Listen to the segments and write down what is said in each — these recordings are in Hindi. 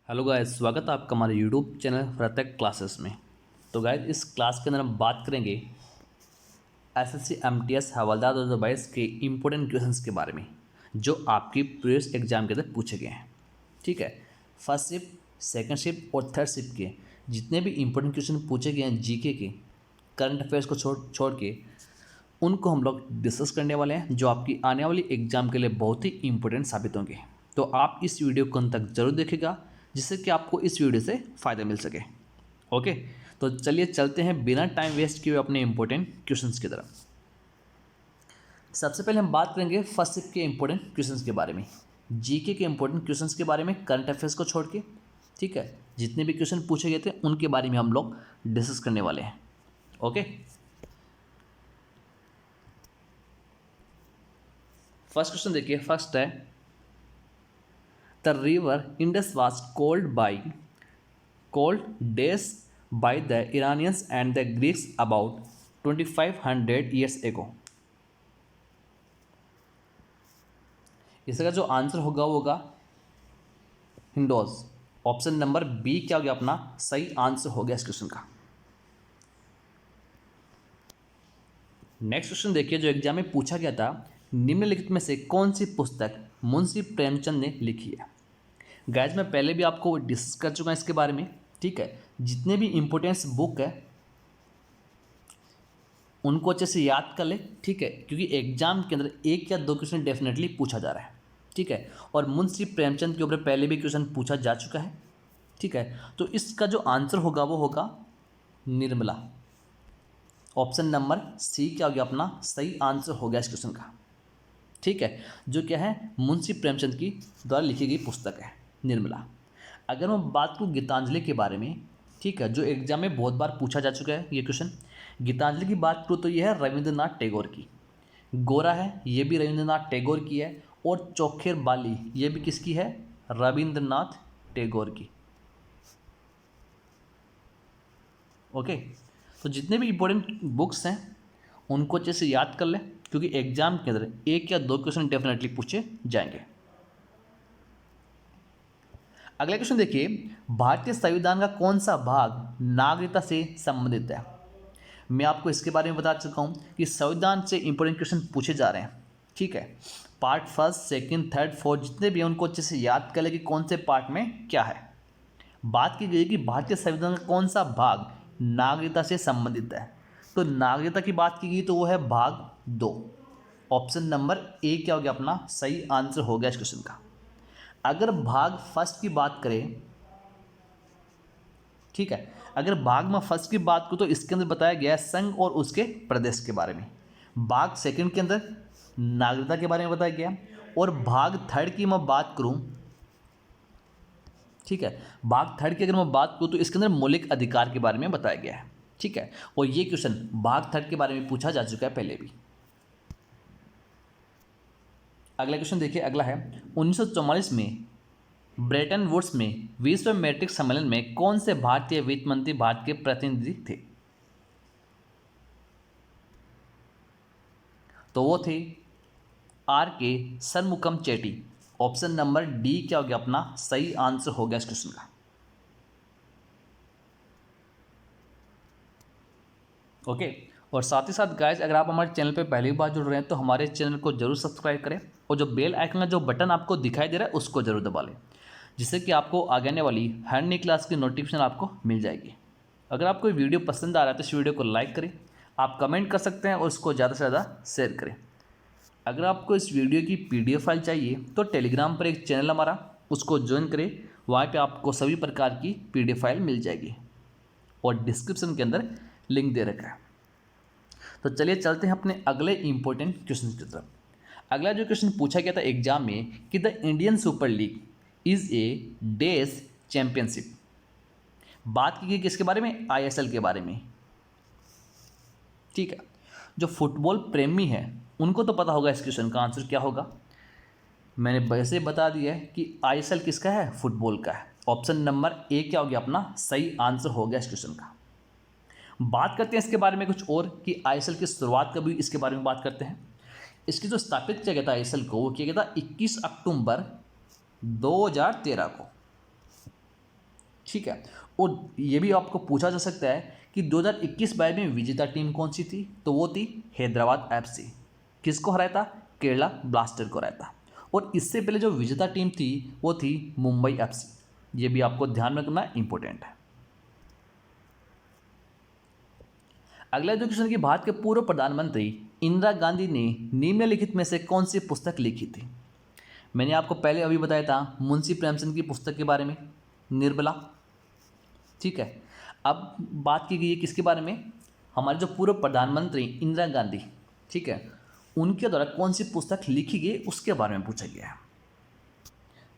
हेलो गाइस, स्वागत है आपका हमारे यूट्यूब चैनल प्रत्येक क्लासेस में। तो गाइस, इस क्लास के अंदर हम बात करेंगे एसएससी एमटीएस हवलदार 2022 के इम्पोर्टेंट क्वेश्चंस के बारे में जो आपकी प्रीवियस एग्जाम के अंदर पूछे गए हैं। ठीक है, फर्स्ट शिफ्ट, सेकंड शिफ्ट और थर्ड शिफ्ट के जितने भी इम्पोर्टेंट क्वेश्चन पूछे गए हैं जीके के, करंट अफेयर्स को छोड़ के उनको हम लोग डिस्कस करने वाले हैं जो आपकी आने वाली एग्जाम के लिए बहुत ही इंपॉर्टेंट साबित होंगे। तो आप इस वीडियो को अंत तक जरूर देखिएगा जिससे कि आपको इस वीडियो से फ़ायदा मिल सके। ओके, तो चलिए चलते हैं बिना टाइम वेस्ट किए अपने इंपॉर्टेंट क्वेश्चंस की तरफ। सबसे पहले हम बात करेंगे फर्स्ट शिफ्ट के इंपॉर्टेंट क्वेश्चंस के बारे में, जीके के इंपॉर्टेंट क्वेश्चंस के बारे में, करंट अफेयर्स को छोड़ के। ठीक है, जितने भी क्वेश्चन पूछे गए थे उनके बारे में हम लोग डिस्कस करने वाले हैं। ओके, फर्स्ट क्वेश्चन देखिए। फर्स्ट है, the river Indus was called days by the Iranians and the Greeks about 2500 years ago। इसका जो आंसर होगा वो होगा हिंडोज। ऑप्शन नंबर बी क्या हो गया अपना सही आंसर हो गया इस क्वेश्चन का। नेक्स्ट क्वेश्चन देखिए जो एग्जाम में पूछा गया था, निम्नलिखित में से कौन सी पुस्तक मुंशी प्रेमचंद ने लिखी है। गाइज मैं पहले भी आपको डिस्कस कर चुका हूँ इसके बारे में। ठीक है, जितने भी इम्पोर्टेंस बुक है उनको अच्छे से याद कर ले। ठीक है, क्योंकि एग्जाम के अंदर एक या दो क्वेश्चन डेफिनेटली पूछा जा रहा है। ठीक है, और मुंशी प्रेमचंद के ऊपर पहले भी क्वेश्चन पूछा जा चुका है। ठीक है, तो इसका जो आंसर होगा वो होगा निर्मला। ऑप्शन नंबर सी क्या हो गया अपना सही आंसर हो गया इस क्वेश्चन का। ठीक है, जो क्या है मुंशी प्रेमचंद की द्वारा लिखी गई पुस्तक है निर्मला। अगर मैं बात करूँ गीतांजलि के बारे में, ठीक है, जो एग्जाम में बहुत बार पूछा जा चुका है ये क्वेश्चन। गीतांजलि की बात करूँ तो ये है रविंद्रनाथ टैगोर की। गोरा है ये भी रविंद्रनाथ टैगोर की है, और चोखेर बाली ये भी किसकी है, रविंद्रनाथ टैगोर की। ओके, तो जितने भी इंपॉर्टेंट बुक्स हैं उनको अच्छे से याद कर लें क्योंकि एग्जाम के अंदर एक या दो क्वेश्चन डेफिनेटली पूछे जाएंगे। अगला क्वेश्चन देखिए, भारतीय संविधान का कौन सा भाग नागरिकता से संबंधित है। मैं आपको इसके बारे में बता चुका हूँ कि संविधान से इंपॉर्टेंट क्वेश्चन पूछे जा रहे हैं। ठीक है, part first, second, third, fourth जितने भी हैं उनको अच्छे से याद कर ले कि कौन से पार्ट में क्या है। बात की गई कि भारतीय संविधान का कौन सा भाग नागरिकता से संबंधित है, तो नागरिकता की बात की गई तो वो है भाग 2। ऑप्शन नंबर ए क्या हो गया अपना सही आंसर हो गया इस क्वेश्चन का। अगर भाग फर्स्ट की बात करें, ठीक है, अगर भाग में फर्स्ट की बात करूं तो इसके अंदर बताया गया है संघ और उसके प्रदेश के बारे में। भाग सेकंड के अंदर नागरिकता के बारे में बताया गया, और भाग थर्ड की मैं बात करूं, ठीक है, भाग थर्ड की अगर मैं बात करूं तो इसके अंदर मौलिक अधिकार के बारे में बताया गया है। ठीक है, और ये क्वेश्चन भाग थर्ड के बारे में पूछा जा चुका है पहले भी। अगला क्वेश्चन देखिए। अगला है 1944 में ब्रेटन वुड्स में विश्व मैट्रिक सम्मेलन में कौन से भारतीय वित्त मंत्री भारत के प्रतिनिधि थे। तो वो थे आर के सनमुखम चेट्टी। ऑप्शन नंबर डी क्या हो गया अपना सही आंसर हो गया इस क्वेश्चन का। ओके, और साथ ही साथ गाइज अगर आप हमारे चैनल पे पहली बार जुड़ रहे हैं तो हमारे चैनल को जरूर सब्सक्राइब करें, और जो बेल आइकन का जो बटन आपको दिखाई दे रहा है उसको जरूर दबा लें जिससे कि आपको आगे आने वाली हर नई क्लास की नोटिफिकेशन आपको मिल जाएगी। अगर आपको वीडियो पसंद आ रहा है तो इस वीडियो को लाइक करें, आप कमेंट कर सकते हैं और इसको ज़्यादा से ज़्यादा शेयर करें। अगर आपको इस वीडियो की PDF फाइल चाहिए तो टेलीग्राम पर एक चैनल हमारा उसको ज्वाइन करें, वहाँ पे आपको सभी प्रकार की PDF फाइल मिल जाएगी और डिस्क्रिप्शन के अंदर लिंक दे रखा है। तो चलिए चलते हैं अपने अगले इंपॉर्टेंट क्वेश्चन की तरफ। अगला जो क्वेश्चन पूछा गया था एग्जाम में कि the Indian super league is a days championship. बात की गई किसके बारे में, ISL के बारे में। ठीक है, जो फुटबॉल प्रेमी है उनको तो पता होगा इस क्वेश्चन का आंसर क्या होगा। मैंने वैसे बता दिया है कि ISL किसका है, फुटबॉल का है। ऑप्शन नंबर ए क्या हो गया अपना सही आंसर हो गया इस क्वेश्चन का। बात करते हैं इसके बारे में कुछ और कि ISL की शुरुआत कभी इसके बारे में बात करते हैं। इसकी जो स्थापित किया गया था ISL को, वो किया गया था 21 अक्टूबर 2013 को। ठीक है। और ये भी आपको पूछा जा सकता है कि 2021-22 में विजेता टीम कौन सी थी, तो वो थी हैदराबाद एफसी। किसको हराया था? केरला ब्लास्टर को हराया था। और इससे पहले जो विजेता टीम थी वो थी मुंबई एफसी। ये भी आपको ध्यान में रखना इंपॉर्टेंट है। अगला जो क्वेश्चन की बात के पूर्व प्रधानमंत्री इंदिरा गांधी ने निम्नलिखित में से कौन सी पुस्तक लिखी थी? मैंने आपको पहले अभी बताया था मुंशी प्रेमचंद की पुस्तक के बारे में, निर्मला। ठीक है। अब बात की गई है किसके बारे में? हमारे जो पूर्व प्रधानमंत्री इंदिरा गांधी, ठीक है, उनके द्वारा कौन सी पुस्तक लिखी गई उसके बारे में पूछा गया है।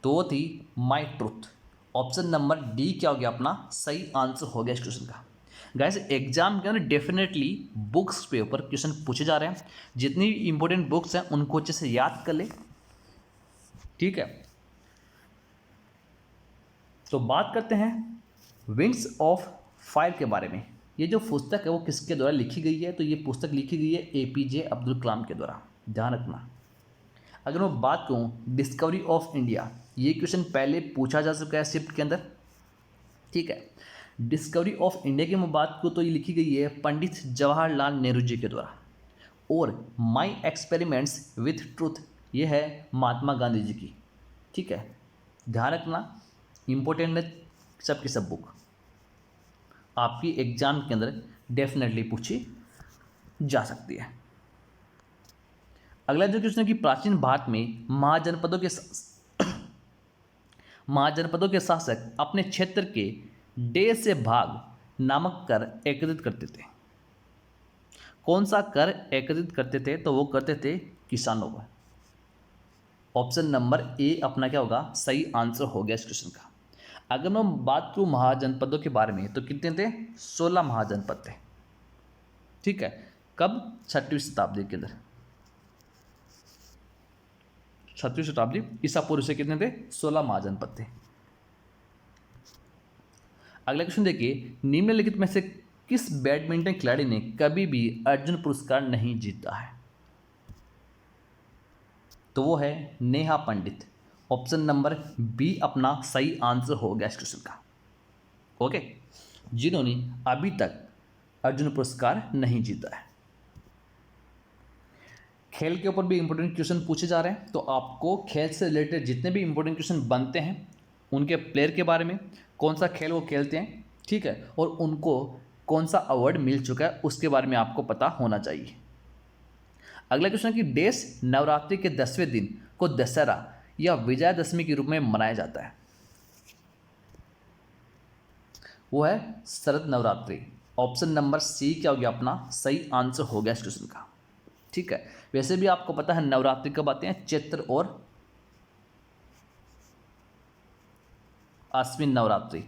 तो वो थी my truth. Option number D क्या हो गया अपना सही आंसर हो गया इस क्वेश्चन का। गाइस एग्जाम के अंदर डेफिनेटली बुक्स पे ऊपर क्वेश्चन पूछे जा रहे हैं। जितनी इंपॉर्टेंट बुक्स हैं उनको अच्छे से याद कर ले। ठीक है। तो बात करते हैं विंग्स ऑफ फायर के बारे में। ये जो पुस्तक है वो किसके द्वारा लिखी गई है? तो ये पुस्तक लिखी गई है एपीजे अब्दुल कलाम के द्वारा, ध्यान रखना। अगर मैं बात करूँ डिस्कवरी ऑफ इंडिया, ये क्वेश्चन पहले पूछा जा चुका है शिफ्ट के अंदर। ठीक है। डिस्कवरी ऑफ इंडिया की मैं बात करूँ तो ये लिखी गई है पंडित जवाहरलाल नेहरू जी के द्वारा। और माई एक्सपेरिमेंट्स विथ ट्रूथ ये है महात्मा गांधी जी की। ठीक है, ध्यान रखना इंपॉर्टेंट है सब की सब बुक, आपकी एग्जाम के अंदर डेफिनेटली पूछी जा सकती है। अगला जो क्वेश्चन है कि प्राचीन भारत में महाजनपदों के शासक अपने क्षेत्र के डे से भाग नामक कर एकत्रित करते थे। कौन सा कर एकत्रित करते थे? तो वो करते थे किसानों को। ऑप्शन नंबर ए अपना क्या होगा सही आंसर हो गया इस क्वेश्चन का। अगर मैं बात करूँ महाजनपदों के बारे में तो कितने थे? 16 महाजनपद थे। ठीक है। कब? 6वीं शताब्दी के अंदर, 6वीं शताब्दी ईसा पूर्व से कितने थे? 16 महाजनपद थे। अगला क्वेश्चन देखिए, निम्नलिखित में से किस बैडमिंटन खिलाड़ी ने कभी भी अर्जुन पुरस्कार नहीं जीता है? तो वो है नेहा पंडित। ऑप्शन नंबर बी अपना सही आंसर हो गया इस क्वेश्चन का। ओके, जिन्होंने अभी तक अर्जुन पुरस्कार नहीं जीता है। खेल के ऊपर भी इंपॉर्टेंट क्वेश्चन पूछे जा रहे हैं, तो आपको खेल से रिलेटेड जितने भी इंपॉर्टेंट क्वेश्चन बनते हैं उनके प्लेयर के बारे में, कौन सा खेल वो खेलते हैं, ठीक है, और उनको कौन सा अवार्ड मिल चुका है उसके बारे में आपको पता होना चाहिए। अगला क्वेश्चन कि देश नवरात्रि के 10वें दिन को दशहरा या विजयादशमी के रूप में मनाया जाता है। वो है शरद नवरात्रि। ऑप्शन नंबर सी क्या हो गया अपना सही आंसर हो गया इस क्वेश्चन का। ठीक है। वैसे भी आपको पता है नवरात्रि कब आते हैं? चैत्र और आश्विन नवरात्रि।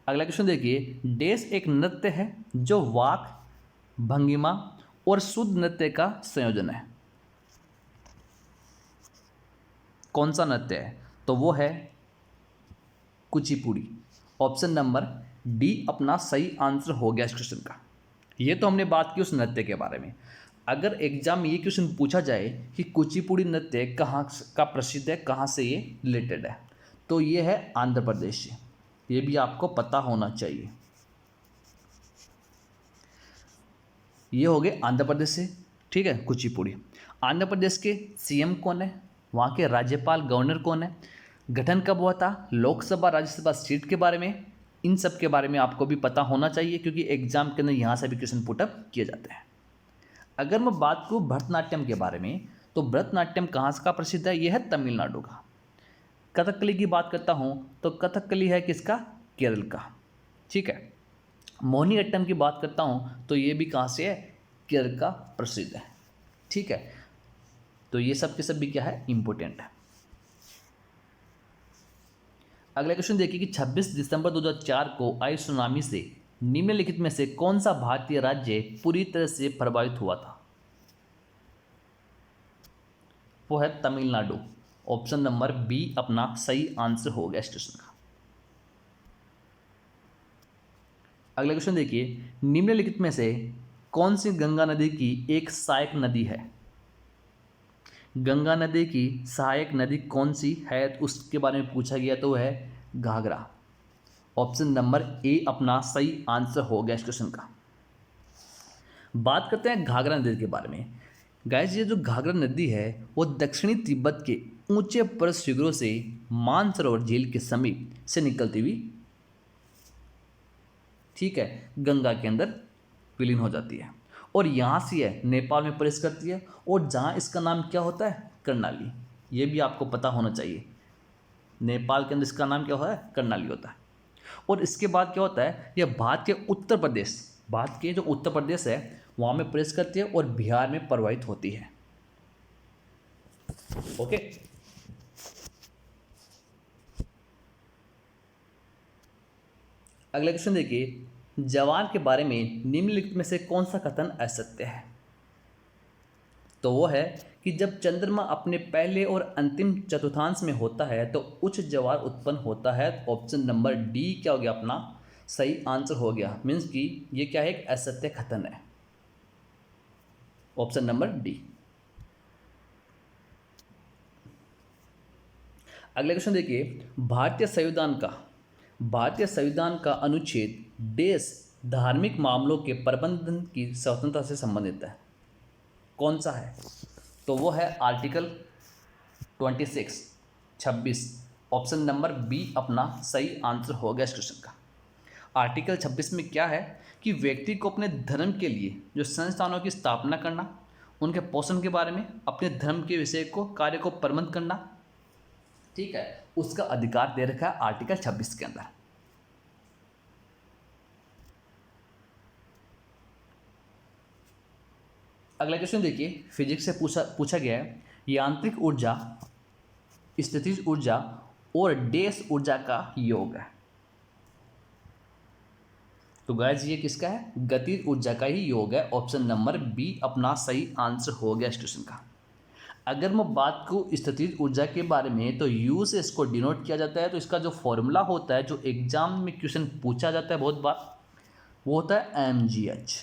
अगला क्वेश्चन देखिए, देश एक नृत्य है जो वाक, भंगिमा और शुद्ध नृत्य का संयोजन है। कौन सा नृत्य है? तो वो है कुचिपुड़ी। ऑप्शन नंबर डी अपना सही आंसर हो गया इस क्वेश्चन का। ये तो हमने बात की उस नृत्य के बारे में। अगर एग्जाम में ये क्वेश्चन पूछा जाए कि कुचिपुड़ी नृत्य कहाँ का प्रसिद्ध है, कहाँ से ये रिलेटेड है, तो ये है आंध्र प्रदेश से। ये भी आपको पता होना चाहिए। ये हो गए आंध्र प्रदेश से। ठीक है, कुचिपुड़ी। आंध्र प्रदेश के सीएम कौन है? वहाँ के राज्यपाल गवर्नर कौन है? गठन कब हुआ था? लोकसभा राज्यसभा सीट के बारे में, इन सब के बारे में आपको भी पता होना चाहिए क्योंकि एग्जाम के अंदर यहाँ से भी क्वेश्चन पुटअप किए जाते हैं। अगर मैं बात करूँ भरतनाट्यम के बारे में, तो भरतनाट्यम कहाँ का प्रसिद्ध है? यह है तमिलनाडु का। कथकली की बात करता हूँ तो कथकली है किसका? केरल का। ठीक है। मोहिनीअट्टम की बात करता हूँ तो ये भी कहाँ से है? केरल का प्रसिद्ध है। ठीक है। तो ये सब के सब भी क्या है? इम्पोर्टेंट है। अगला क्वेश्चन देखिए कि 26 दिसंबर 2004 को आई सुनामी से निम्नलिखित में से कौन सा भारतीय राज्य पूरी तरह से प्रभावित हुआ था? वो है तमिलनाडु। ऑप्शन नंबर बी अपना सही आंसर हो गया इस क्वेश्चन का। अगला क्वेश्चन देखिए, निम्नलिखित में से कौन सी गंगा नदी की एक सहायक नदी है? गंगा नदी की सहायक नदी कौन सी है, तो उसके बारे में पूछा गया तो वह है घाघरा। ऑप्शन नंबर ए अपना सही आंसर हो गया इस क्वेश्चन का। बात करते हैं घाघरा नदी के बारे में। गाइस, ये जो घाघरा नदी है वो दक्षिणी तिब्बत के ऊंचे पर्वत शिखरों से मानसरोवर झील के समीप से निकलती हुई, ठीक है, गंगा के अंदर विलीन हो जाती है और यहाँ से यह नेपाल में प्रवेश करती है और जहाँ इसका नाम क्या होता है, कर्णाली। ये भी आपको पता होना चाहिए, नेपाल के अंदर इसका नाम क्या होता है, कर्णाली होता है। और इसके बाद क्या होता है, यह भारत के उत्तर प्रदेश, भारत के जो उत्तर प्रदेश है वहाँ में प्रवेश करती है और बिहार में प्रवाहित होती है। ओके, अगला क्वेश्चन देखिए, जवान के बारे में निम्नलिखित में से कौन सा कथन असत्य है। तो वो है कि जब चंद्रमा अपने पहले और अंतिम चतुर्थांश में होता है तो उच्च ज्वार उत्पन्न होता है। ऑप्शन नंबर डी क्या हो गया अपना सही आंसर हो गया। मीन्स कि ये क्या है, एक असत्य कथन है। Option number D. अगला क्वेश्चन देखिए, भारतीय संविधान का अनुच्छेद देश धार्मिक मामलों के प्रबंधन की स्वतंत्रता से संबंधित है, कौन सा है। तो वो है आर्टिकल 26। ऑप्शन नंबर बी अपना सही आंसर हो गया इस क्वेश्चन का। आर्टिकल 26 में क्या है कि व्यक्ति को अपने धर्म के लिए जो संस्थानों की स्थापना करना, उनके पोषण के बारे में, अपने धर्म के विषय को कार्य को प्रबंध करना, ठीक है, उसका अधिकार दे रखा है आर्टिकल 26 के अंदर। अगला क्वेश्चन देखिए, फिजिक्स से पूछा गया है, यांत्रिक ऊर्जा, स्थितिज ऊर्जा और डैश ऊर्जा का योग है। तो गाइस ये किसका है, गतिज ऊर्जा का ही योग है। ऑप्शन नंबर बी अपना सही आंसर हो गया इस क्वेश्चन का। अगर मैं बात करूँ स्थितिज ऊर्जा के बारे में तो यू से इसको डिनोट किया जाता है। तो इसका जो फॉर्मूला होता है, जो एग्जाम में क्वेश्चन पूछा जाता है बहुत बार, वो होता है mgh।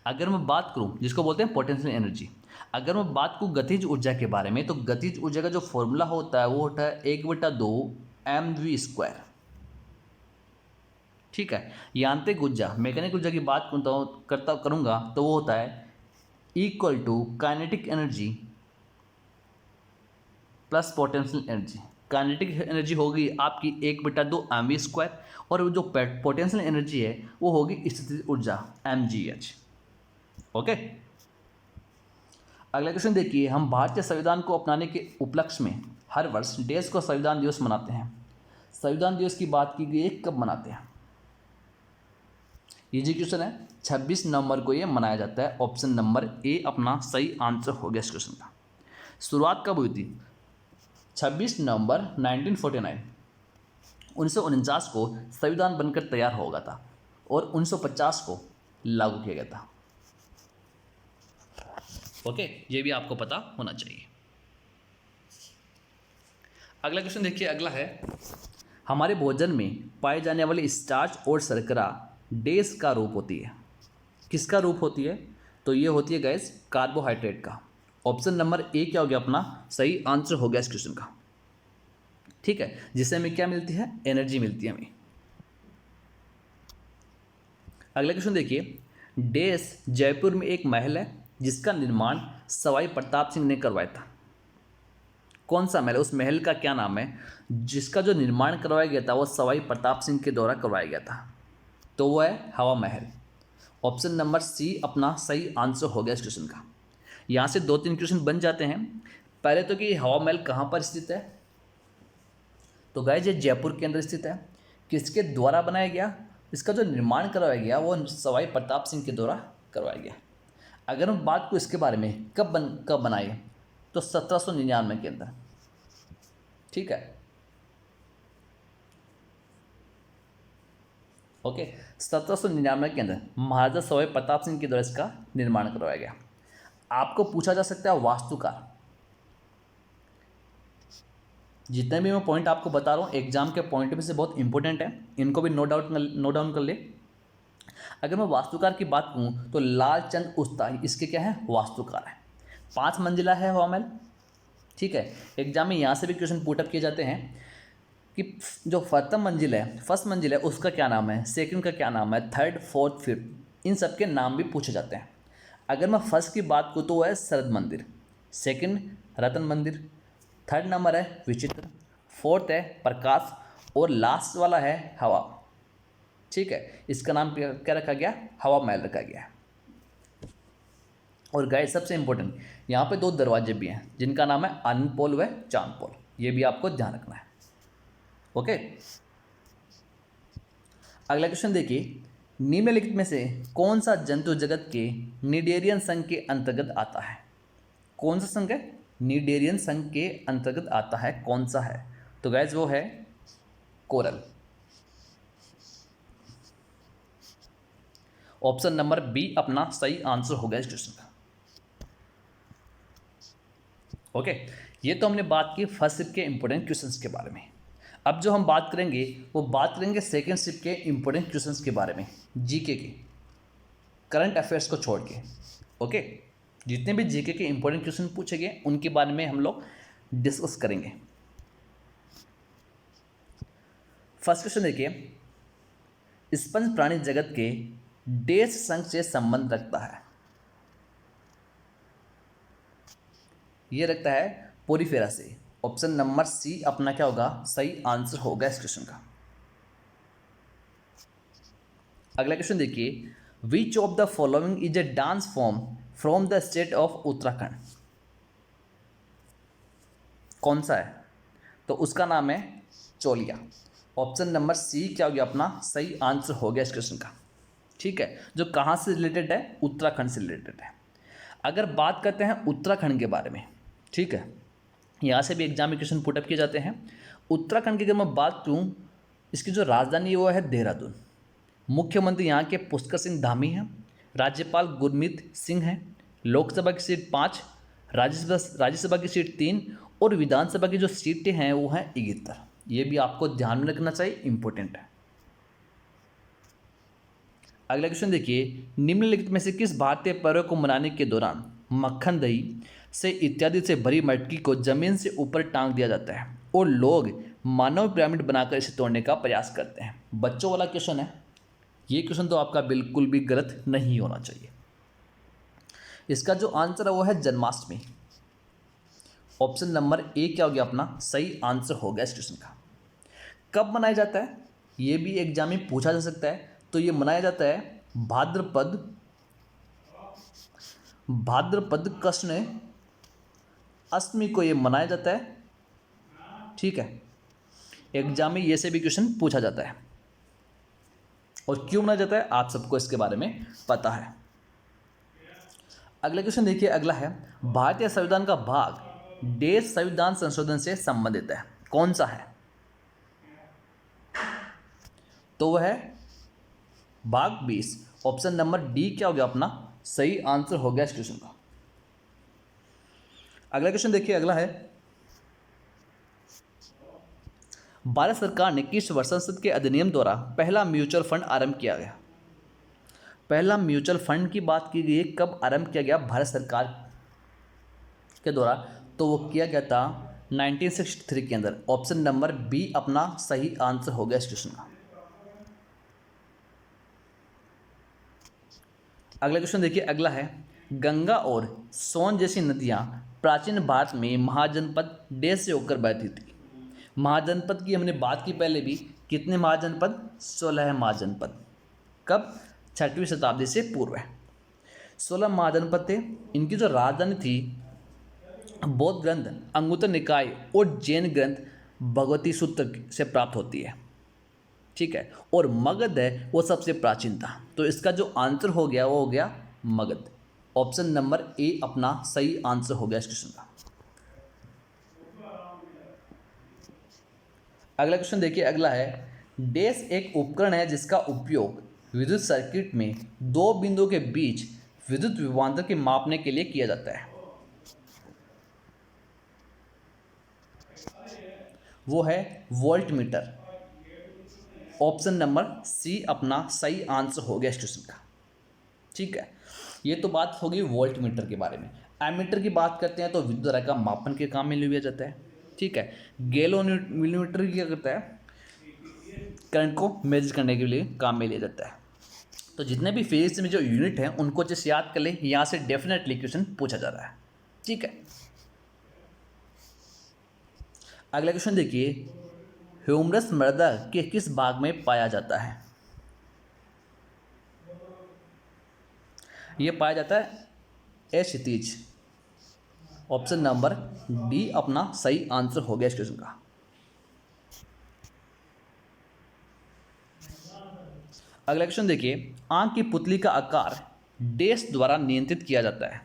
अगर मैं बात करूँ जिसको बोलते हैं पोटेंशियल एनर्जी, अगर मैं बात करूँ गतिज ऊर्जा के बारे में तो गतिज ऊर्जा का जो फॉर्मूला होता है वो होता है 1/2 mv²। ठीक है, यांत्रिक ऊर्जा, मैकेनिक ऊर्जा की बात करूँगा तो वो होता है equal to kinetic energy plus potential energy. Kinetic energy होगी आपकी 1/2 mv² और जो पोटेंशियल एनर्जी है वो होगी स्थितिज ऊर्जा mgh। ओके, अगला क्वेश्चन देखिए, हम भारतीय संविधान को अपनाने के उपलक्ष्य में हर वर्ष देश को संविधान दिवस मनाते हैं। संविधान दिवस की बात की गई है, कब मनाते हैं। इजी क्वेश्चन है, 26 नवंबर को ये मनाया जाता है। ऑप्शन नंबर ए अपना सही आंसर हो गया इस क्वेश्चन का। शुरुआत कब हुई थी, 26 नवंबर 1949, 1949 को संविधान बनकर तैयार हो गया था और 1950 को लागू किया गया था। ओके, ये भी आपको पता होना चाहिए। अगला क्वेश्चन देखिए, अगला है, हमारे भोजन में पाए जाने वाले स्टार्च और शर्करा डैश का रूप होती है। किसका रूप होती है, तो ये होती है गैस कार्बोहाइड्रेट का। ऑप्शन नंबर ए क्या हो गया अपना सही आंसर हो गया इस क्वेश्चन का। ठीक है, जिससे हमें क्या मिलती है, एनर्जी मिलती है हमें। अगला क्वेश्चन देखिए, डैश जयपुर में एक महल है जिसका निर्माण सवाई प्रताप सिंह ने करवाया था। कौन सा महल है, उस महल का क्या नाम है जिसका जो निर्माण करवाया गया था वो सवाई प्रताप सिंह के द्वारा करवाया गया था। तो वो है हवा महल। ऑप्शन नंबर सी अपना सही आंसर हो गया इस क्वेश्चन का। यहाँ से 2-3 क्वेश्चन बन जाते हैं। पहले तो कि हवा महल कहाँ पर स्थित है, तो गाइस ये जयपुर के अंदर स्थित है। किसके द्वारा बनाया गया, इसका जो निर्माण करवाया गया वो सवाई प्रताप सिंह के द्वारा करवाया गया। अगर हम बात को इसके बारे में कब बनाए, तो 1799 के अंदर। ठीक है, ओके, 1799 के अंदर महाराजा सवाई प्रताप सिंह के द्वारा इसका निर्माण करवाया गया। आपको पूछा जा सकता है वास्तुकार। जितने भी मैं पॉइंट आपको बता रहा हूँ एग्जाम के पॉइंट में से बहुत इंपॉर्टेंट है, इनको भी नोट डाउन कर ले। अगर मैं वास्तुकार की बात करूँ तो लालचंद उस्ताही इसके क्या है, वास्तुकार है। 5 मंजिला है हवा महल। ठीक है, एग्जाम में यहाँ से भी क्वेश्चन पुटअप किए जाते हैं कि जो प्रथम मंजिल है, फर्स्ट मंजिल है, उसका क्या नाम है, सेकंड का क्या नाम है, थर्ड, फोर्थ, फिफ्थ, इन सब के नाम भी पूछे जाते हैं। अगर मैं फर्स्ट की बात करूँ तो वो है शरद मंदिर, सेकंड रतन मंदिर, थर्ड नंबर है विचित्र, फोर्थ है प्रकाश, और लास्ट वाला है हवा। ठीक है, इसका नाम क्या रखा गया, हवा महल रखा गया है। और गाइस सबसे इंपॉर्टेंट, यहाँ पे 2 दरवाजे भी हैं जिनका नाम है आनंद पोल व चांद पोल, ये भी आपको ध्यान रखना है। ओके, अगला क्वेश्चन देखिए, निम्नलिखित में से कौन सा जंतु जगत के निडेरियन संघ के अंतर्गत आता है। कौन सा संघ है, निडेरियन संघ के अंतर्गत आता है, कौन सा है, तो गाइस वो है कोरल। ऑप्शन नंबर बी अपना सही आंसर हो गया इस क्वेश्चन का। ओके, ये तो हमने बात की फर्स्ट शिफ्ट के इंपॉर्टेंट क्वेश्चंस के बारे में। अब जो हम बात करेंगे वो बात करेंगे सेकंड शिफ्ट के इंपॉर्टेंट क्वेश्चंस के बारे में, जीके के, करंट अफेयर्स को छोड़ के। ओके, जितने भी जीके के इंपॉर्टेंट क्वेश्चन पूछे गए उनके बारे में हम लोग डिस्कस करेंगे। फर्स्ट क्वेश्चन देखिए, स्पंज प्राणी जगत के डेस संघ से संबंध रखता है। ये रखता है पोरीफेरा से। ऑप्शन नंबर सी अपना क्या होगा, सही आंसर होगा इस क्वेश्चन का। अगला क्वेश्चन देखिए, which of the following is A dance form from the state of Uttarakhand. कौन सा है, तो उसका नाम है चोलिया। ऑप्शन नंबर सी क्या हो गया अपना सही आंसर हो गया इस क्वेश्चन का। ठीक है, जो कहाँ से रिलेटेड है, उत्तराखंड से रिलेटेड है। अगर बात करते हैं उत्तराखंड के बारे में, ठीक है, यहाँ से भी एग्जाम में क्वेश्चन पुटअप किए जाते हैं। उत्तराखंड की अगर मैं बात करूँ, इसकी जो राजधानी है वो है देहरादून। मुख्यमंत्री यहाँ के पुष्कर सिंह धामी हैं, राज्यपाल गुरमीत सिंह हैं, लोकसभा की सीट 5, राज्यसभा की सीट 3, और विधानसभा की जो सीटें हैं वो हैं 71। ये भी आपको ध्यान में रखना चाहिए, इंपॉर्टेंट है। अगला क्वेश्चन देखिए, निम्नलिखित में से किस भारतीय पर्व को मनाने के दौरान मक्खन, दही से इत्यादि से भरी मटकी को जमीन से ऊपर टांग दिया जाता है और लोग मानव पिरामिड बनाकर इसे तोड़ने का प्रयास करते हैं। बच्चों वाला क्वेश्चन है, ये क्वेश्चन तो आपका बिल्कुल भी गलत नहीं होना चाहिए। इसका जो आंसर है वो है जन्माष्टमी। ऑप्शन नंबर ए क्या हो गया अपना सही आंसर हो गया इस क्वेश्चन का। कब मनाया जाता है, ये भी एग्जाम में पूछा जा सकता है। तो ये मनाया जाता है भाद्रपद कृष्ण अष्टमी को ये मनाया जाता है। ठीक है, एग्जाम में ये से भी क्वेश्चन पूछा जाता है। और क्यों मनाया जाता है आप सबको इसके बारे में पता है। अगला क्वेश्चन देखिए, अगला है भारतीय संविधान का भाग देश संविधान संशोधन से संबंधित है, कौन सा है, तो वह है भाग 20। ऑप्शन नंबर डी क्या हो गया अपना सही आंसर हो गया इस क्वेश्चन का। अगला क्वेश्चन देखिए, अगला है भारत सरकार ने किस वर्ष संसद के अधिनियम द्वारा पहला म्यूचुअल फंड आरंभ किया गया। पहला म्यूचुअल फंड की बात की गई, कब आरंभ किया गया भारत सरकार के द्वारा, तो वो किया गया था 1963 के अंदर। ऑप्शन नंबर बी अपना सही आंसर हो गया इस क्वेश्चन का। अगला क्वेश्चन देखिए, अगला है गंगा और सोन जैसी नदियां प्राचीन भारत में महाजनपद देश से होकर बहती थी। महाजनपद की हमने बात की पहले भी, कितने महाजनपद, 16 महाजनपद। कब, 6वीं शताब्दी से पूर्व 16 महाजनपद थे। इनकी जो राजधानी थी बौद्ध ग्रंथ अंगुत्तर निकाय और जैन ग्रंथ भगवती सूत्र से प्राप्त होती है। ठीक है, और मगध है वो सबसे प्राचीन था। तो इसका जो आंसर हो गया वो हो गया मगध। ऑप्शन नंबर ए अपना सही आंसर हो गया इस क्वेश्चन का। अगला क्वेश्चन देखिए, अगला है डैश एक उपकरण है जिसका उपयोग विद्युत सर्किट में दो बिंदुओं के बीच विद्युत विभवांतर के मापने के लिए किया जाता है। वो है volt meter. Option number C अपना सही आंसर हो गया इस क्वेश्चन का। ठीक है, ये तो बात होगी वोल्ट मीटर के बारे में। एमीटर की बात करते हैं तो विद्युत धारा का मापन के काम में लिया जाता है। ठीक है। गैलोमीटर क्या करता है, करंट को मेजर करने के लिए काम में लिया जाता है। तो जितने भी फिजिक्स में जो यूनिट हैं उनको जैसे याद कर लें, यहाँ से डेफिनेटली क्वेश्चन पूछा जा रहा है। ठीक है। अगला क्वेश्चन देखिए, ह्यूमरस मृदा के किस भाग में पाया जाता है? यह पाया जाता है क्षितिज। ऑप्शन नंबर डी अपना सही आंसर हो गया इस क्वेश्चन का। अगला क्वेश्चन देखिए, आंख की पुतली का आकार डैश द्वारा नियंत्रित किया जाता है?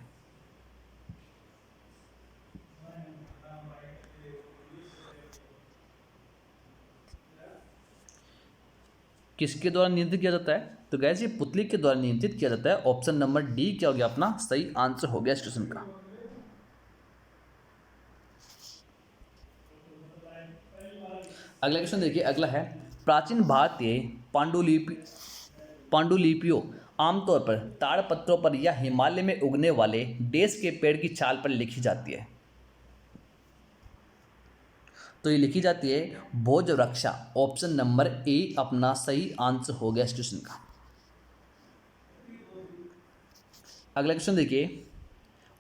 किसके द्वारा नियंत्रित किया जाता है? तो गैस ये पुतली के द्वारा नियंत्रित किया जाता है। ऑप्शन नंबर डी क्या हो गया अपना सही आंसर हो गया इस क्वेश्चन का। अगला क्वेश्चन देखिए, अगला है, प्राचीन भारतीय पांडुलिपियों आमतौर पर ताड़पत्रों पर या हिमालय में उगने वाले देश के पेड़ की छाल पर लिखी जाती है? तो ये लिखी जाती है भोजवृक्षा। ऑप्शन नंबर ए अपना सही आंसर हो गया इस क्वेश्चन का। अगला क्वेश्चन देखिए,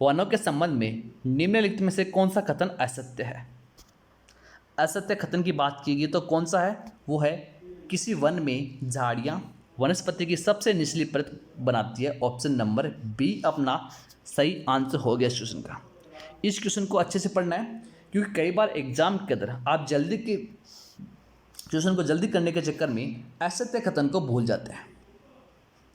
वनों के संबंध में निम्नलिखित में से कौन सा कथन असत्य है? असत्य कथन की बात की गई तो कौन सा है? वो है, किसी वन में झाड़ियाँ वनस्पति की सबसे निचली परत बनाती है। ऑप्शन नंबर बी अपना सही आंसर हो गया इस क्वेश्चन का। इस क्वेश्चन को अच्छे से पढ़ना है, क्योंकि कई बार एग्जाम के अंदर आप जल्दी के क्वेश्चन को जल्दी करने के चक्कर में असत्य कथन को भूल जाते हैं।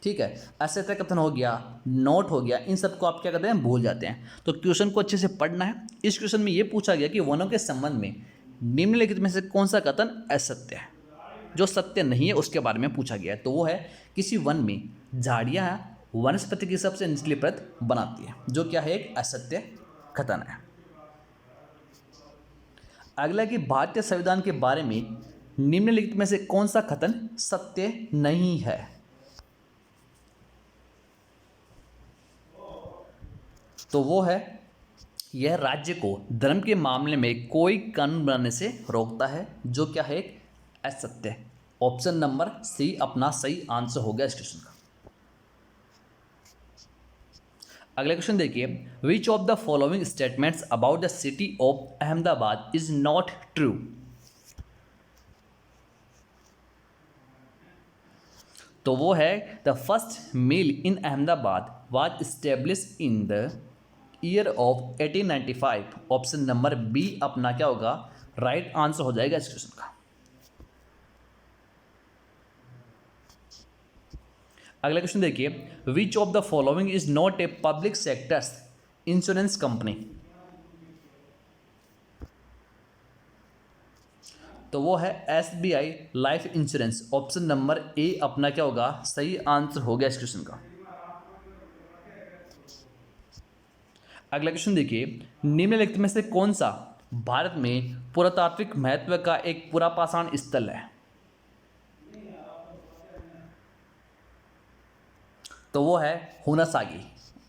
ठीक है, असत्य कथन हो गया, नोट हो गया, इन सबको आप क्या करते हैं, भूल जाते हैं। तो क्वेश्चन को अच्छे से पढ़ना है। इस क्वेश्चन में ये पूछा गया कि वनों के संबंध में निम्नलिखित में से कौन सा कथन असत्य है? जो सत्य नहीं है उसके बारे में पूछा गया है। तो वो है, किसी वन में झाड़ियाँ वनस्पति की सबसे निचली परत बनाती है, जो क्या है, एक असत्य कथन है। अगला कि भारतीय संविधान के बारे में निम्नलिखित में से कौन सा कथन सत्य नहीं है? तो वो है, यह राज्य को धर्म के मामले में कोई कानून बनाने से रोकता है, जो क्या है, एक असत्य। ऑप्शन नंबर सी अपना सही आंसर हो गया इस क्वेश्चन का। अगला क्वेश्चन देखिए, which of the following statements about the city of Ahmedabad is not true? तो वो है, the first mill in Ahmedabad was established in the year of 1895। Option number B अपना क्या होगा, राइट आंसर हो जाएगा इस क्वेश्चन का। अगला क्वेश्चन देखिए, which of the following is not a public sectors insurance company? तो वो है SBI life insurance. Option number A अपना क्या होगा, सही आंसर हो गया इस क्वेश्चन का। अगला क्वेश्चन देखिए, निम्नलिखित में से कौन सा भारत में पुरातात्विक महत्व का एक पुरापाषाण स्थल है? तो वो है हुनासागी।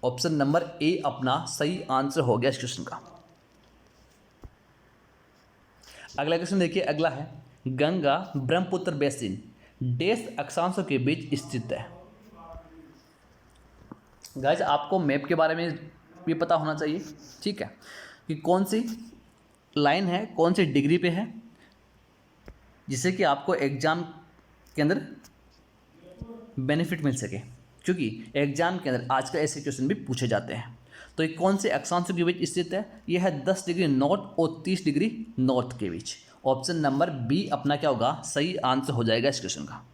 ऑप्शन नंबर ए अपना सही आंसर हो गया इस क्वेश्चन का। अगला क्वेश्चन देखिए, अगला है, गंगा ब्रह्मपुत्र बेसिन देश अक्षांशों के बीच स्थित है? गाइस आपको मैप के बारे में भी पता होना चाहिए। ठीक है, कि कौन सी लाइन है, कौन सी डिग्री पे है, जिससे कि आपको एग्जाम के अंदर बेनिफिट मिल सके, क्योंकि एग्जाम के अंदर आजकल ऐसे क्वेश्चन भी पूछे जाते हैं। तो ये कौन से अक्षांशों के बीच स्थित है? ये है 10 डिग्री नॉर्थ और 30 डिग्री नॉर्थ के बीच। ऑप्शन नंबर बी अपना क्या होगा, सही आंसर हो जाएगा इस क्वेश्चन का।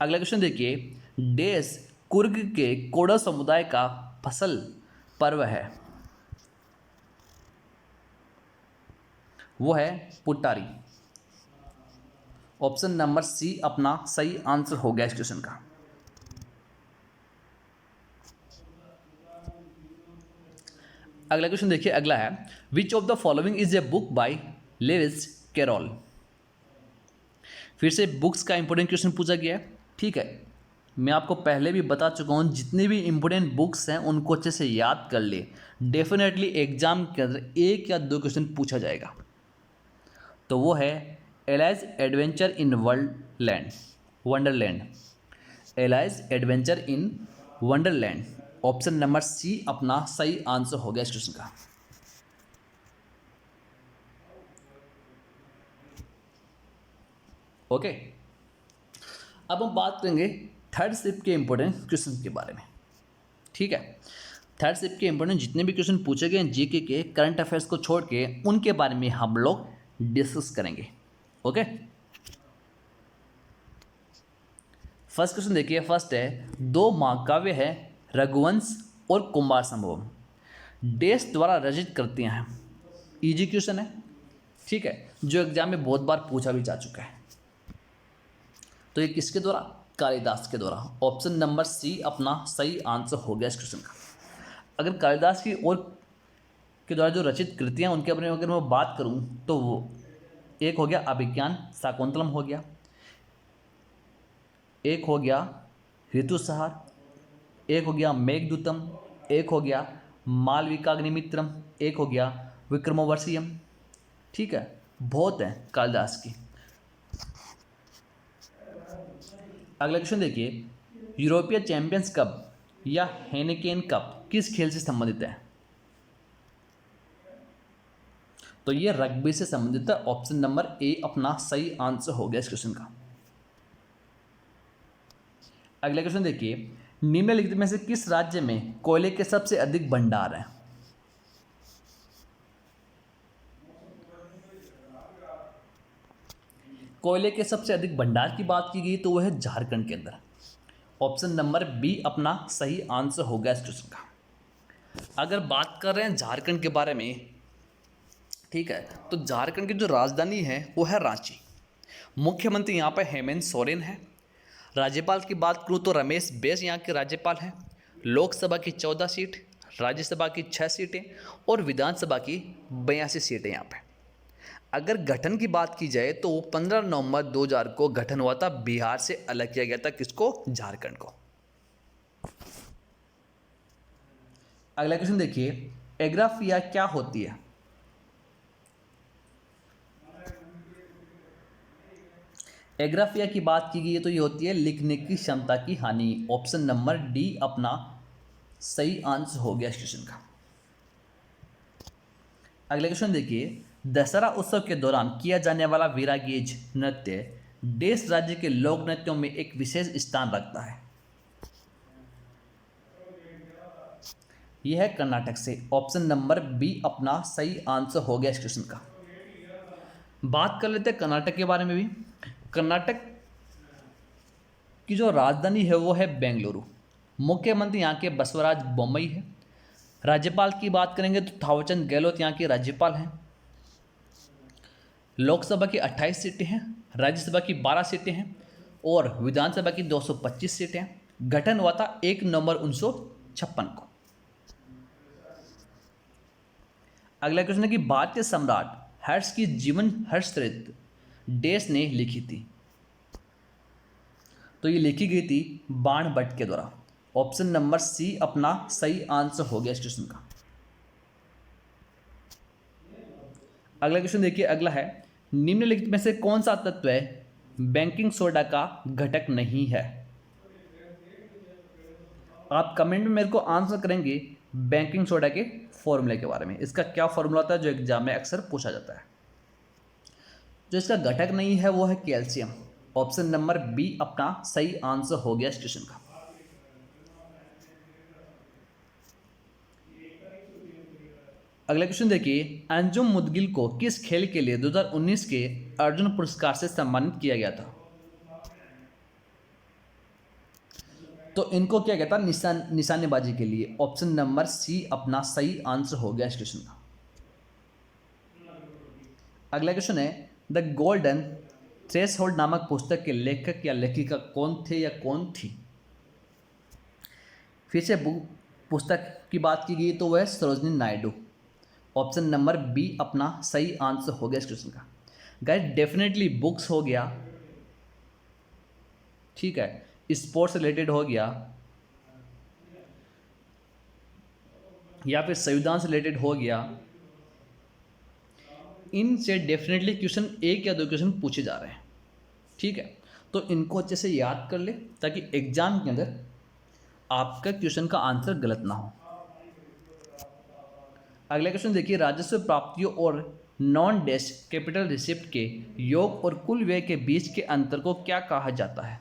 अगला क्वेश्चन देखिए, देश कुर्ग के कोडा समुदाय का फसल पर्व है? वो है पुटारी। ऑप्शन नंबर सी अपना सही आंसर हो गया इस क्वेश्चन का। अगला क्वेश्चन देखिए, अगला है, which of the following is a book by Lewis Carroll? फिर से बुक्स का इंपॉर्टेंट क्वेश्चन पूछा गया है। ठीक है, मैं आपको पहले भी बता चुका हूँ, जितनी भी इम्पोर्टेंट बुक्स हैं उनको अच्छे से याद कर ले। डेफिनेटली एग्जाम के अंदर 1 या 2 क्वेश्चन पूछा जाएगा। तो वो है Alice's adventure in wonderland. Alice's adventure in wonderland, option number C अपना सही आंसर हो गया इस क्वेश्चन का। ओके, अब हम बात करेंगे थर्ड शिफ्ट के इंपॉर्टेंट क्वेश्चन के बारे में। ठीक है, थर्ड शिफ्ट के इंपॉर्टेंट जितने भी क्वेश्चन पूछे गए जीके के करंट अफेयर्स को छोड़ के, उनके बारे में हम लोग डिस्कस करेंगे। ओके, फर्स्ट क्वेश्चन देखिए। फर्स्ट है, 2 महाकाव्य है रघुवंश और कुमार संभवम देश द्वारा रचित कृतियां हैं। इजी क्वेश्चन है, ठीक है, जो एग्जाम में बहुत बार पूछा भी जा चुका है। तो ये किसके द्वारा? कालिदास के द्वारा। ऑप्शन नंबर सी अपना सही आंसर हो गया इस क्वेश्चन का। अगर कालिदास की और के द्वारा जो रचित कृतियां उनके बारे में अगर मैं बात करूं तो वो एक हो गया अभिज्ञान शाकुंतलम हो गया, एक हो गया ऋतुसंहार, एक हो गया मेघदूतम, एक हो गया मालविकाग्निमित्रम, एक हो गया विक्रमोर्वशीयम। ठीक है, बहुत है कालिदास की। अगला क्वेश्चन देखिए, यूरोपीय चैंपियंस कप या हेनेकेन कप किस खेल से संबंधित है? तो ये रग्बी से संबंधित है। ऑप्शन नंबर ए अपना सही आंसर हो गया इस क्वेश्चन का। अगला क्वेश्चन देखिए, निम्नलिखित में से किस राज्य में कोयले के सबसे अधिक भंडार हैं? कोयले के सबसे अधिक भंडार की बात की गई तो वह है झारखंड के अंदर। ऑप्शन नंबर बी अपना सही आंसर हो गया इस क्वेश्चन का। अगर बात कर रहे हैं झारखंड के बारे में, ठीक है, तो झारखंड की जो राजधानी है वो है रांची। मुख्यमंत्री यहाँ पर हेमंत सोरेन है। राज्यपाल की बात करूँ तो रमेश बैस यहाँ के राज्यपाल हैं। लोकसभा की 14 सीट, राज्यसभा की 6 सीटें और विधानसभा की 82 सीटें यहाँ पे। अगर गठन की बात की जाए तो 15 नवंबर 2000 को गठन हुआ था। बिहार से अलग किया गया था किसको? झारखंड को। अगला क्वेश्चन देखिए, एग्राफिया क्या होती है? एग्राफिया की बात की गई है तो ये होती है लिखने की क्षमता की हानि। ऑप्शन नंबर डी अपना सही आंसर हो गया इस क्वेश्चन का। अगला क्वेश्चन देखिए, दशहरा उत्सव के दौरान किया जाने वाला वीरागेज नृत्य देश राज्य के लोक नृत्यों में एक विशेष स्थान रखता है। यह है कर्नाटक से। ऑप्शन नंबर बी अपना सही आंसर हो गया इस क्वेश्चन का। बात कर लेते हैं कर्नाटक के बारे में भी। कर्नाटक की जो राजधानी है वो है बेंगलुरु। मुख्यमंत्री यहाँ के बसवराज बोम्मई है। राज्यपाल की बात करेंगे तो थावरचंद गहलोत यहाँ के राज्यपाल हैं। लोकसभा की 28 सीटें हैं, राज्यसभा की 12 सीटें हैं और विधानसभा की 225 सीटें हैं। गठन हुआ था 1 नवंबर 1956 को। अगला क्वेश्चन है कि भारतीय सम्राट हर्ष की जीवन हर्षचरित देश ने लिखी थी। तो ये लिखी गई थी बाण भट्ट के द्वारा। ऑप्शन नंबर सी अपना सही आंसर हो गया इस क्वेश्चन का। अगला क्वेश्चन देखिए, अगला है, निम्नलिखित में से कौन सा तत्व है बेकिंग सोडा का घटक नहीं है? आप कमेंट में मेरे को आंसर करेंगे बेकिंग सोडा के फॉर्मूले के बारे में। इसका क्या फॉर्मूला होता है जो एग्जाम में अक्सर पूछा जाता है। जो इसका घटक नहीं है वो है कैल्शियम। ऑप्शन नंबर बी अपना सही आंसर हो गया इस क्वेश्चन का। अगला क्वेश्चन देखिए, अंजुम मुदगिल को किस खेल के लिए 2019 के अर्जुन पुरस्कार से सम्मानित किया गया था? तो इनको क्या कहता है? निशानेबाजी के लिए। ऑप्शन नंबर सी अपना सही आंसर हो गया इस क्वेश्चन का। अगला क्वेश्चन है, द गोल्डन थ्रेशहोल्ड नामक पुस्तक के लेखक या लेखिका कौन थे या कौन थी? फिर से पुस्तक की बात की गई तो वह Sarojini Naidu. Option number B अपना सही आंसर हो गया इस क्वेश्चन का। गाइस डेफिनेटली बुक्स हो गया, ठीक है, स्पोर्ट्स रिलेटेड हो गया या फिर संविधान से रिलेटेड हो गया, इनसे डेफिनेटली क्वेश्चन एक या दो क्वेश्चन पूछे जा रहे हैं। ठीक है, तो इनको अच्छे से याद कर ले ताकि एग्जाम के अंदर आपका क्वेश्चन का आंसर गलत ना हो। अगला क्वेश्चन देखिए, राजस्व प्राप्तियों और नॉन डैश कैपिटल रिसिप्ट के योग और कुल व्यय के बीच के अंतर को क्या कहा जाता है?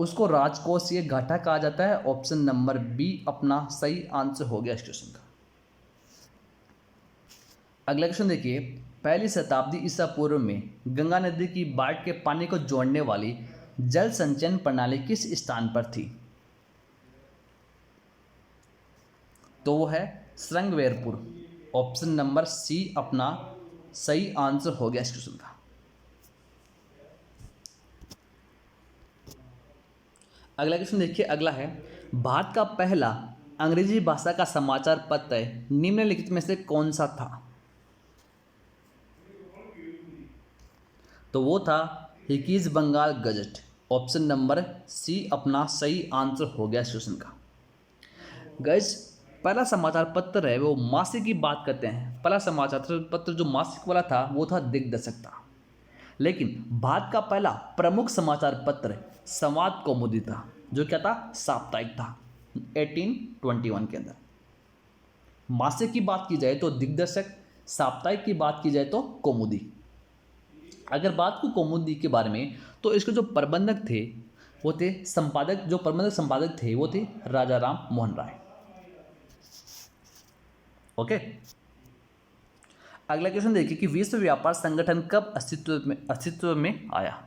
उसको राजकोषीय घाटा कहा जाता है। ऑप्शन नंबर बी अपना सही आंसर हो गया इस क्वेश्चन का। अगला क्वेश्चन देखिए, पहली शताब्दी ईसा पूर्व में गंगा नदी की बाढ़ के पानी को जोड़ने वाली जल संचयन प्रणाली किस स्थान पर थी? तो वो है श्रृंगवेरपुर। ऑप्शन नंबर सी अपना सही आंसर हो गया इस क्वेश्चन का। अगला क्वेश्चन देखिए, अगला है, भारत का पहला अंग्रेजी भाषा का समाचार पत्र निम्नलिखित में से कौन सा था? तो वो था Hicky's Bengal gazette. Option number C अपना सही आंसर हो गया इस क्वेश्चन का। गाइस, पहला समाचार पत्र है वो मासिक की बात करते हैं। पहला समाचार पत्र जो मासिक वाला था वो था दिग्दर्शक था, लेकिन भारत का पहला प्रमुख समाचार पत्र संवाद कौमुदी था, जो क्या था, साप्ताहिक था 1821 के अंदर। मासिक की बात की जाए तो दिग्दर्शक, साप्ताहिक की बात की जाए तो कौमुदी। अगर बात को कौमुदी के बारे में, तो इसके जो प्रबंधक थे वो थे संपादक, जो प्रबंधक संपादक थे वो थे राजा राम मोहन राय। ओके, अगला क्वेश्चन देखिए कि विश्व व्यापार संगठन कब अस्तित्व में आया?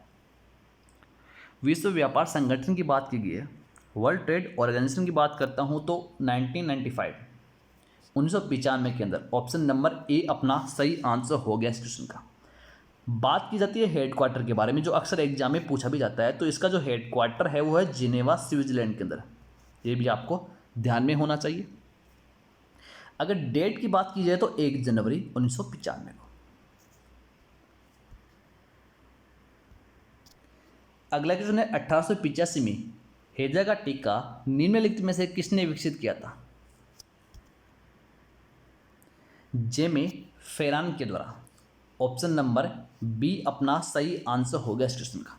विश्व व्यापार संगठन की बात की गई है, वर्ल्ड ट्रेड ऑर्गेनाइजेशन की बात करता हूं तो 1995 1995 के अंदर। ऑप्शन नंबर ए अपना सही आंसर हो गया इस क्वेश्चन का। बात की जाती है हेडक्वार्टर के बारे में, जो अक्सर एग्जाम में पूछा भी जाता है, तो इसका जो हेडक्वार्टर है वो है जिनेवा, स्विट्जरलैंड के अंदर। ये भी आपको ध्यान में होना चाहिए। अगर डेट की बात की जाए तो 1 जनवरी 1995 को। अगला क्वेश्चन है, 1885 में हैजा का टीका निम्नलिखित में से किसने विकसित किया था? जेमे फेरान के द्वारा। ऑप्शन नंबर बी अपना सही आंसर हो गया इस क्वेश्चन का।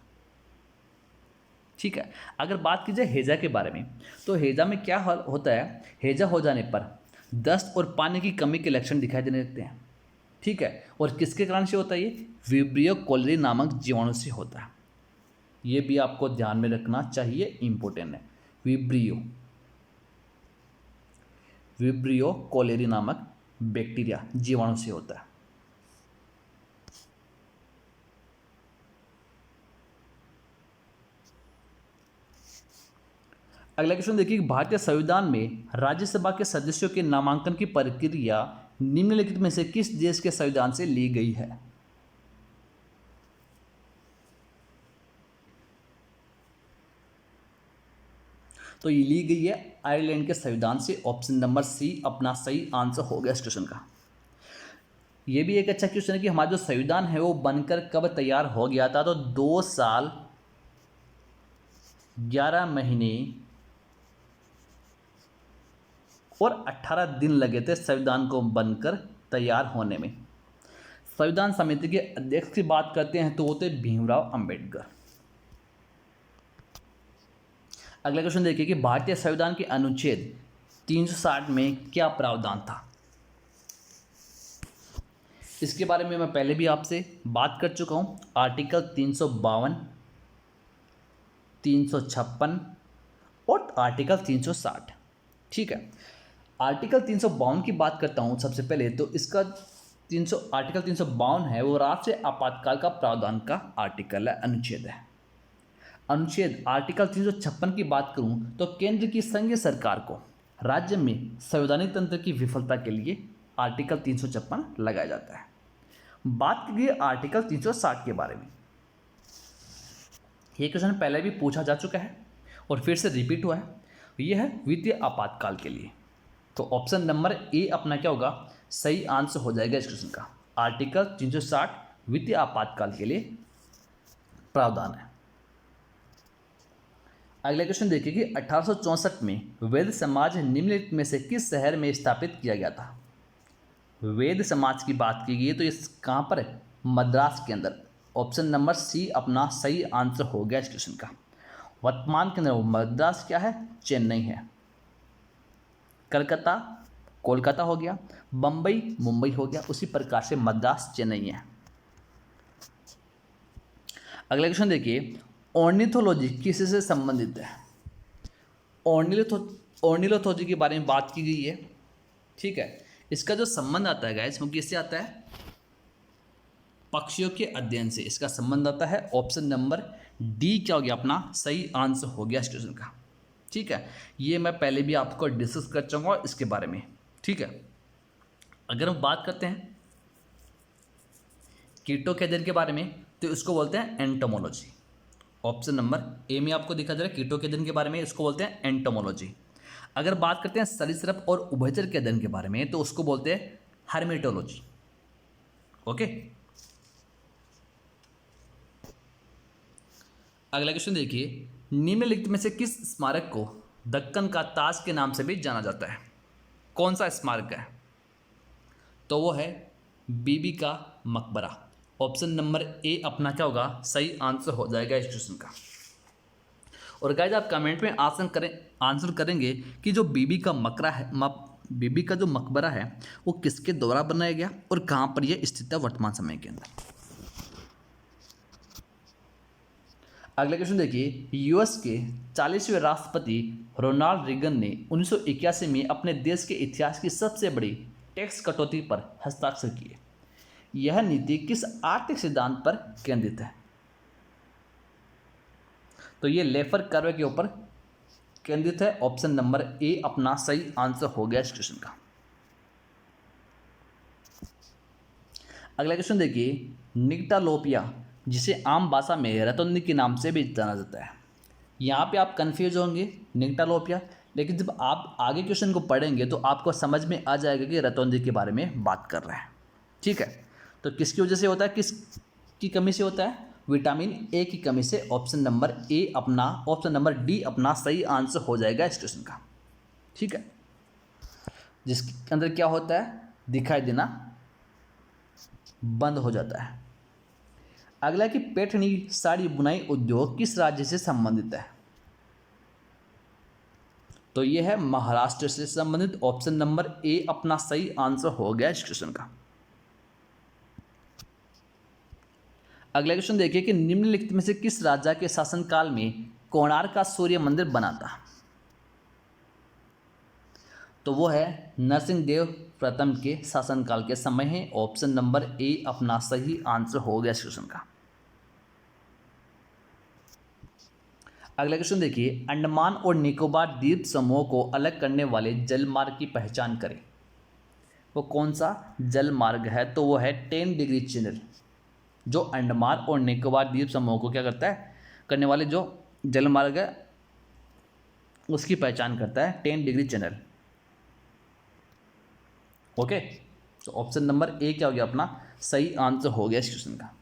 ठीक है, अगर बात की जाए हैजा के बारे में, तो हैजा में क्या होता है, हैजा हो जाने पर दस्त और पानी की कमी के लक्षण दिखाई देने लगते हैं। ठीक है, और किसके कारण से होता है ये? विब्रियो कोलेरी नामक जीवाणु से होता है। ये भी आपको ध्यान में रखना चाहिए, इंपॉर्टेंट है। विब्रियो कोलेरी नामक बैक्टीरिया जीवाणु से होता है। अगला क्वेश्चन देखिए, भारतीय संविधान में राज्यसभा के सदस्यों के नामांकन की प्रक्रिया निम्नलिखित में से किस देश के संविधान से ली गई है? तो ये ली गई है आयरलैंड के संविधान से। ऑप्शन नंबर सी अपना सही आंसर हो गया इस क्वेश्चन का। ये भी एक अच्छा क्वेश्चन है कि हमारा जो संविधान है वो बनकर कब तैयार हो गया था? तो 2 साल 11 महीने और 18 दिन लगे थे संविधान को बनकर तैयार होने में। संविधान समिति के अध्यक्ष की बात करते हैं तो वो थे भीमराव अंबेडकर। अगला क्वेश्चन देखिए कि भारतीय संविधान के अनुच्छेद 360 में क्या प्रावधान था? इसके बारे में मैं पहले भी आपसे बात कर चुका हूं। आर्टिकल 352, 356 और आर्टिकल 360। ठीक है, आर्टिकल 352 की बात करता हूं सबसे पहले। तो इसका आर्टिकल 352 है वो राष्ट्रीय आपातकाल का प्रावधान का आर्टिकल है, अनुच्छेद है। अनुच्छेद आर्टिकल 356 की बात करूं तो केंद्र की संघीय सरकार को राज्य में संवैधानिक तंत्र की विफलता के लिए आर्टिकल 356 लगाया जाता है। बात की गई आर्टिकल 360 के बारे में। ये क्वेश्चन पहले भी पूछा जा चुका है और फिर से रिपीट हुआ है। यह है वित्तीय आपातकाल के लिए। तो ऑप्शन नंबर ए अपना क्या होगा? सही आंसर हो जाएगा इस क्वेश्चन का। आर्टिकल 360 वित्तीय आपातकाल के लिए प्रावधान है। अगला क्वेश्चन देखिए कि 1864 में वैद्य समाज निम्नलिखित में से किस शहर में स्थापित किया गया था। वैद्य समाज की बात की गई तो ये कहाँ पर है, मद्रास के अंदर। ऑप्शन नंबर सी अपना सही आंसर हो गया इस क्वेश्चन का। वर्तमान के अंदर मद्रास क्या है, चेन्नई है। कलकत्ता कोलकाता हो गया, बम्बई मुंबई हो गया, उसी प्रकार से मद्रास चेन्नई है। अगला क्वेश्चन देखिए, ऑर्निथोलॉजी किससे संबंधित है। ऑर्निथोलॉजी के बारे में बात की गई है, ठीक है। इसका जो संबंध आता है गाइस वो किससे आता है, पक्षियों के अध्ययन से इसका संबंध आता है। ऑप्शन नंबर डी क्या हो गया अपना सही आंसर हो गया इस क्वेश्चन का, ठीक है। ये मैं पहले भी आपको डिस्कस कर चुका इसके बारे में, ठीक है। अगर हम बात करते हैं कीटों के अध्ययन के बारे में तो इसको बोलते हैं एंटोमोलॉजी। ऑप्शन नंबर ए में आपको दिखा जा रहा है कीटों के अध्ययन के बारे में, इसको बोलते हैं एंटोमोलॉजी। अगर बात करते हैं सरीसृप और उभयचर के अध्ययन के बारे में तो उसको बोलते हैं हर्मेटोलॉजी। ओके, अगला क्वेश्चन देखिए, निम्नलिखित में से किस स्मारक को दक्कन का ताज के नाम से भी जाना जाता है। कौन सा स्मारक है, तो वो है बीबी का मकबरा। ऑप्शन नंबर ए अपना क्या होगा सही आंसर हो जाएगा इस क्वेश्चन का। और गाइस आप कमेंट में आंसर करेंगे कि जो बीबी का मकबरा है, बीबी का जो मकबरा है वो किसके द्वारा बनाया गया और कहाँ पर यह स्थित है वर्तमान समय के अंदर। अगला क्वेश्चन देखिए, यूएस के 40वें राष्ट्रपति रोनाल्ड रीगन ने 1981 में अपने देश के इतिहास की सबसे बड़ी टैक्स कटौती पर हस्ताक्षर किए। यह नीति किस आर्थिक सिद्धांत पर केंद्रित है, तो ये लेफर कर्व के ऊपर केंद्रित है। ऑप्शन नंबर ए अपना सही आंसर हो गया इस क्वेश्चन का। अगला क्वेश्चन देखिए, निक्टालोपिया जिसे आम भाषा में रतौंधी के नाम से भी जाना जाता है। यहाँ पे आप कंफ्यूज होंगे निक्टालोपिया, लेकिन जब आप आगे क्वेश्चन को पढ़ेंगे तो आपको समझ में आ जाएगा कि रतौंधी के बारे में बात कर रहा है, ठीक है। तो किसकी वजह से होता है, किसकी कमी से होता है, विटामिन ए की कमी से। ऑप्शन नंबर डी अपना सही आंसर हो जाएगा इस क्वेश्चन का, ठीक है। जिसके अंदर क्या होता है, दिखाई देना बंद हो जाता है। अगला कि पैठणी साड़ी बुनाई उद्योग किस राज्य से संबंधित है, तो यह है महाराष्ट्र से संबंधित। ऑप्शन नंबर ए अपना सही आंसर हो गया इस क्वेश्चन का। अगला क्वेश्चन देखिए कि निम्नलिखित में से किस राजा के शासनकाल में कोणार्क का सूर्य मंदिर बना था, तो वो है नरसिंहदेव प्रथम के शासनकाल के समय है। ऑप्शन नंबर ए अपना सही आंसर हो गया इस क्वेश्चन का। अगला क्वेश्चन देखिए, अंडमान और निकोबार द्वीप समूह को अलग करने वाले जलमार्ग की पहचान करें। वो कौन सा जलमार्ग है, तो वो है 10 डिग्री चैनल। जो अंडमान और निकोबार द्वीप समूह को क्या करता है, करने वाले जो जलमार्ग है उसकी पहचान करता है 10 डिग्री चैनल। ओके, तो ऑप्शन नंबर ए क्या हो गया अपना सही आंसर हो गया इस क्वेश्चन का।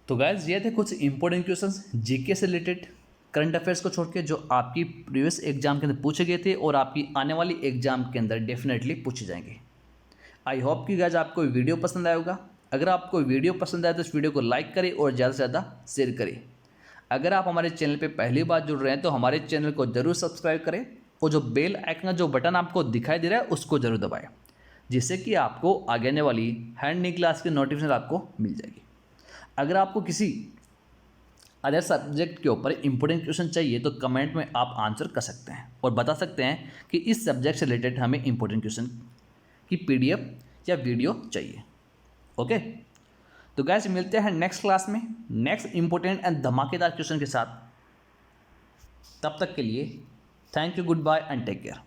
तो गाइस ये थे कुछ इंपॉर्टेंट क्वेश्चंस जीके से रिलेटेड, करंट अफेयर्स को छोड़ के, जो आपकी प्रीवियस एग्जाम के अंदर पूछे गए थे और आपकी आने वाली एग्जाम के अंदर डेफिनेटली पूछे जाएंगे। आई होप कि गाइस आपको वीडियो पसंद आया होगा। अगर आपको वीडियो पसंद आए तो इस वीडियो को लाइक करें और ज़्यादा से ज़्यादा शेयर करें। अगर आप हमारे चैनल पे पहली बार जुड़ रहे हैं तो हमारे चैनल को जरूर सब्सक्राइब करें और जो बेल आइकन का जो बटन आपको दिखाई दे रहा है उसको जरूर दबाएं, जिससे कि आपको आगे आने वाली हैंड नी क्लास की नोटिफिकेशन आपको मिल जाएगी। अगर आपको किसी अदर सब्जेक्ट के ऊपर इंपॉर्टेंट क्वेश्चन चाहिए तो कमेंट में आप आंसर कर सकते हैं और बता सकते हैं कि इस सब्जेक्ट से रिलेटेड हमें इंपॉर्टेंट क्वेश्चन की पीडीएफ या वीडियो चाहिए। ओके, तो गाइस मिलते हैं नेक्स्ट क्लास में नेक्स्ट इंपॉर्टेंट एंड धमाकेदार क्वेश्चन के साथ। तब तक के लिए thank you, goodbye and take care.